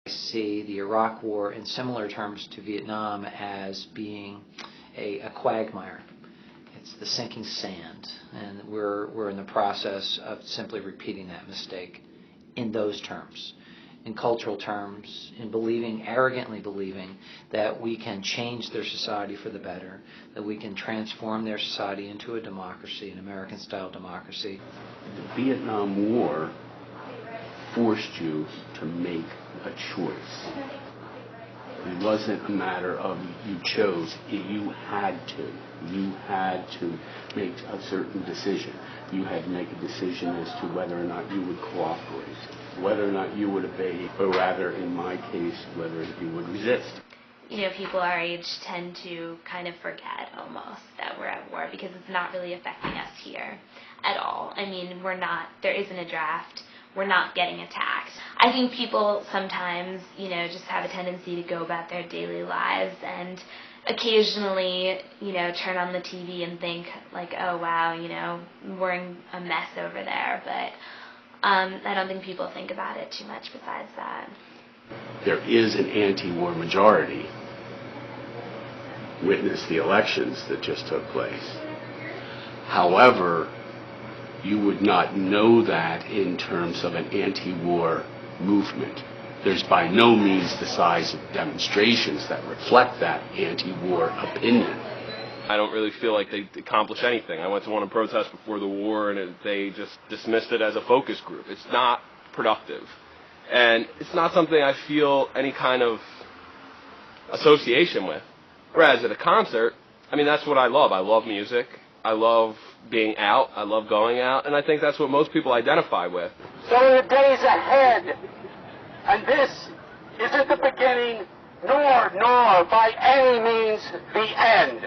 I see the Iraq War in similar terms to Vietnam as being a quagmire. It's the sinking sand, and we're in the process of simply repeating that mistake in those terms, in cultural terms, in arrogantly believing that we can change their society for the better, that we can transform their society into a democracy, an American-style democracy. The Vietnam War forced you to make a choice. It wasn't a matter of you chose, you had to. You had to make a certain decision. You had to make a decision as to whether or not you would cooperate, whether or not you would obey, or rather, in my case, whether you would resist. You know, people our age tend to kind of forget almost that we're at war because it's not really affecting us here at all. I mean, there isn't a draft. We're not getting attacked. I think people sometimes, just have a tendency to go about their daily lives and occasionally, turn on the TV and think like, oh wow, we're in a mess over there. But I don't think people think about it too much besides that. There is an anti-war majority. Witness the elections that just took place. However, you would not know that in terms of an anti-war movement. There's by no means the size of demonstrations that reflect that anti-war opinion. I don't really feel like they accomplished anything. I went to one of the protests before the war, and they just dismissed it as a focus group. It's not productive. And it's not something I feel any kind of association with. Whereas at a concert, that's what I love. I love music. I love being out. I love going out. And I think that's what most people identify with. So in the days ahead, and this isn't the beginning, nor by any means the end,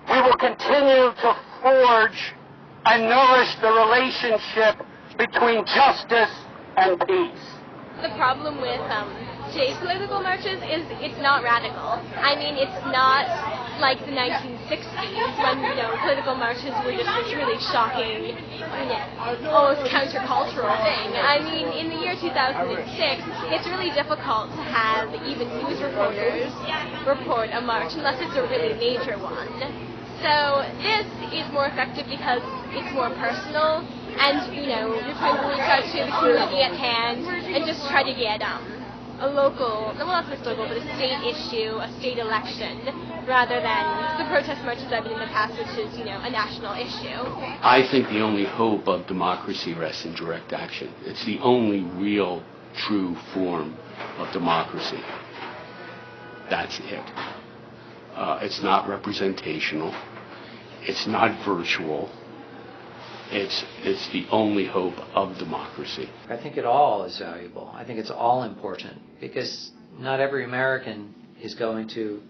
we will continue to forge and nourish the relationship between justice and peace. The problem with today's political marches is it's not radical. It's not like the 1960s when, political marches were just this really shocking, almost countercultural thing. In the year 2006, it's really difficult to have even news reporters report a march unless it's a really major one. So this is more effective because it's more personal, and you're trying to reach out to the community at hand and just try to get a local, well not just local, but a state issue, a state election, rather than the protest marches I've been in the past, which is, a national issue. I think the only hope of democracy rests in direct action. It's the only real, true form of democracy. That's it. It's not representational. It's not virtual. It's the only hope of democracy. I think it all is valuable. I think it's all important because not every American is going to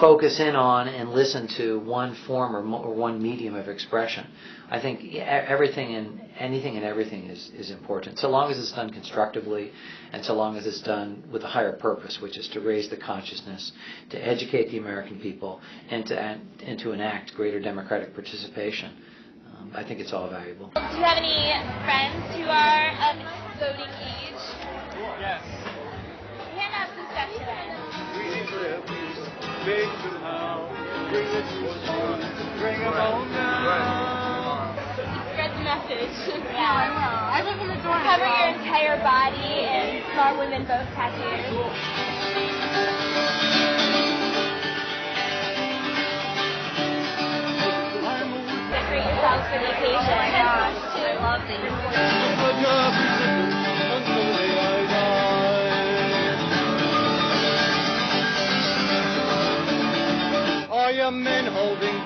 focus in on and listen to one form or one medium of expression. I think anything and everything is important, so long as it's done constructively and so long as it's done with a higher purpose, which is to raise the consciousness, to educate the American people, and to enact greater democratic participation. I think it's all valuable. Do you have any friends who are of voting age? Yes. Hand out some stuff to them. Big to the house, bring the children, bring them home now. Spread the message. I will. I live in the dorm. Cover your entire body in small women both tattoos. Decorate yourselves for the occasion. Oh my gosh, I love these. Are your men holding